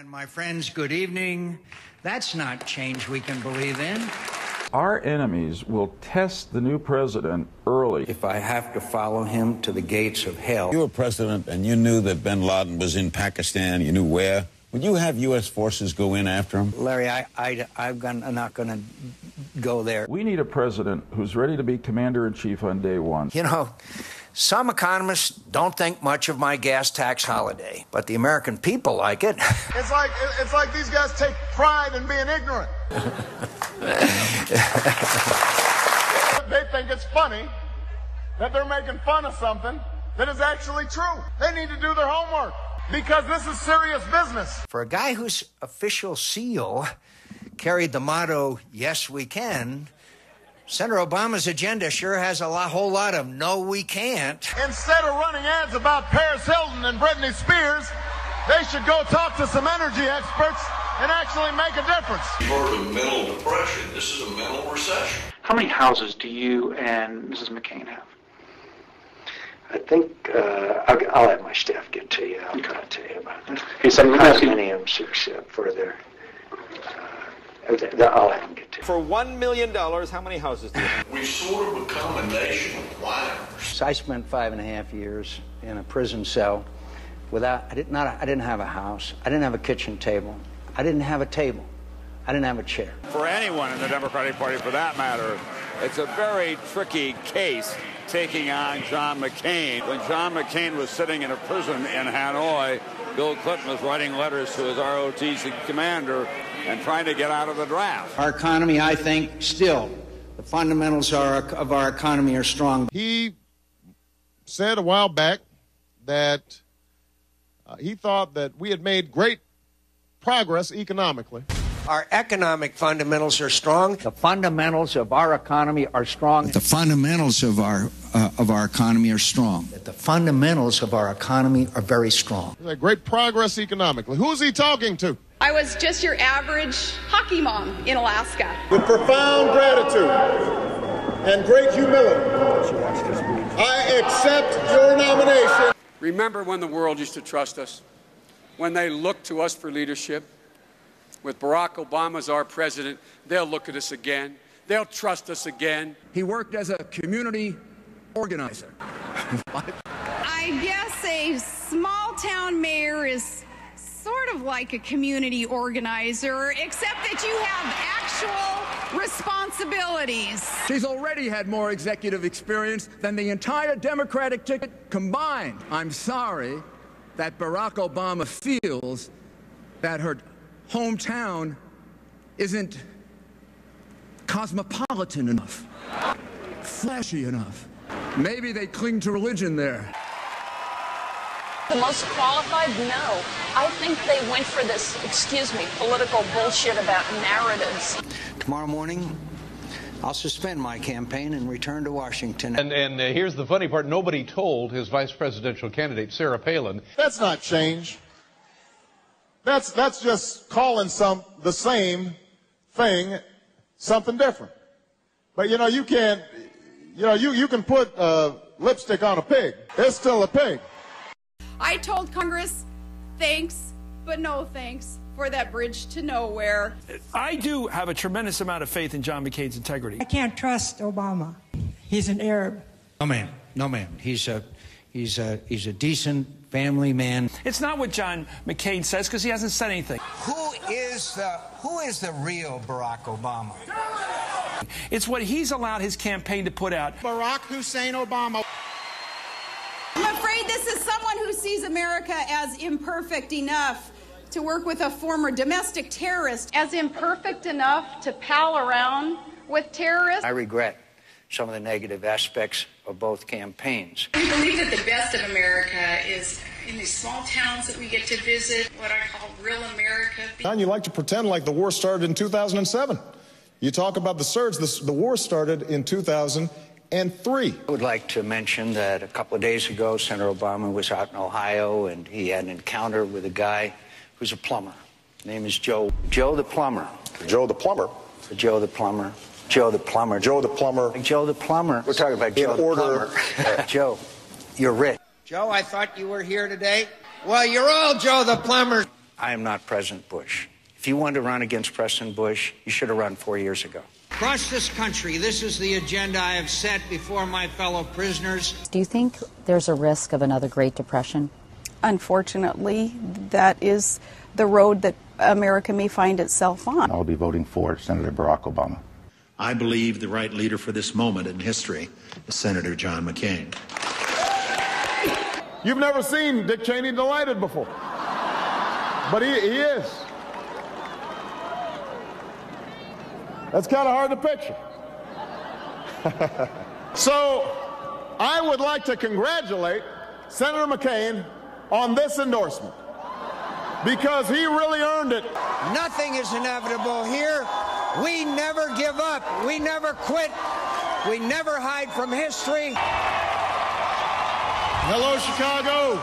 And my friends, good evening. That's not change we can believe in. Our enemies will test the new president early. If I have to follow him to the gates of hell. You were president and you knew that bin Laden was in Pakistan. You knew where. Would you have U.S. forces go in after him? Larry, I'm not going to go there. We need a president who's ready to be commander-in-chief on day one. You know, some economists don't think much of my gas tax holiday, but the American people like it. It's like these guys take pride in being ignorant. They think it's funny that they're making fun of something that is actually true. They need to do their homework because this is serious business. For a guy whose official seal carried the motto, "Yes, we can," Senator Obama's agenda sure has a whole lot of "no, we can't." Instead of running ads about Paris Hilton and Britney Spears, they should go talk to some energy experts and actually make a difference. You've heard of mental depression. This is a mental recession. How many houses do you and Mrs. McCain have? I think I'll have my staff get to you. I'll tell you about it. Hey, so condominiums for their. I'll have them get to you. For $1 million, how many houses do you have? We've sort of become a nation of whiners. So I spent 5.5 years in a prison cell I didn't have a house. I didn't have a kitchen table. I didn't have a table. I didn't have a chair. For anyone in the Democratic Party, for that matter, it's a very tricky case taking on John McCain. When John McCain was sitting in a prison in Hanoi, Bill Clinton was writing letters to his ROTC commander and trying to get out of the draft. Our economy, I think, still, the fundamentals of our economy are strong. He said a while back that he thought that we had made great progress economically. Our economic fundamentals are strong. The fundamentals of our economy are strong. The fundamentals of our economy are strong. The fundamentals of our economy are very strong. Great progress economically. Who's he talking to? I was just your average hockey mom in Alaska. With profound gratitude and great humility, I accept your nomination. Remember when the world used to trust us, when they looked to us for leadership? With Barack Obama as our president, they'll look at us again. They'll trust us again. He worked as a community organizer. I guess a small-town mayor is sort of like a community organizer, except that you have actual responsibilities. She's already had more executive experience than the entire Democratic ticket combined. I'm sorry that Barack Obama feels that her hometown isn't cosmopolitan enough, flashy enough. Maybe they cling to religion there. The most qualified? No. I think they went for this, political bullshit about narratives. Tomorrow morning, I'll suspend my campaign and return to Washington. And here's the funny part. Nobody told his vice presidential candidate, Sarah Palin. That's not change. That's just calling the same thing something different. But you can't, you can put lipstick on a pig. It's still a pig. I told Congress, thanks, but no thanks for that bridge to nowhere. I do have a tremendous amount of faith in John McCain's integrity. I can't trust Obama. He's an Arab. No, ma'am. He's a decent family man. It's not what John McCain says because he hasn't said anything. Who is the real Barack Obama? It's what he's allowed his campaign to put out. Barack Hussein Obama. I'm afraid this is someone who sees America as imperfect enough to work with a former domestic terrorist, as imperfect enough to pal around with terrorists. I regret some of the negative aspects of both campaigns. We believe that the best of America is in these small towns that we get to visit, what I call real America. And you like to pretend like the war started in 2007. You talk about the surge. The war started in 2003. I would like to mention that a couple of days ago, Senator Obama was out in Ohio, and he had an encounter with a guy who's a plumber. His name is Joe the plumber. Joe the plumber. Joe the plumber. Joe the plumber. Joe the plumber. Joe the plumber. We're talking about Joe the plumber. Joe, you're rich. Joe, I thought you were here today. Well, you're all Joe the plumber. I am not President Bush. If you wanted to run against President Bush, you should have run 4 years ago. Across this country, this is the agenda I have set before my fellow prisoners. Do you think there's a risk of another Great Depression? Unfortunately, that is the road that America may find itself on. I'll be voting for Senator Barack Obama. I believe the right leader for this moment in history is Senator John McCain. You've never seen Dick Cheney delighted before, but he is. That's kind of hard to picture. So I would like to congratulate Senator McCain on this endorsement, because he really earned it. Nothing is inevitable here. We never give up. We never quit. We never hide from history. Hello, Chicago.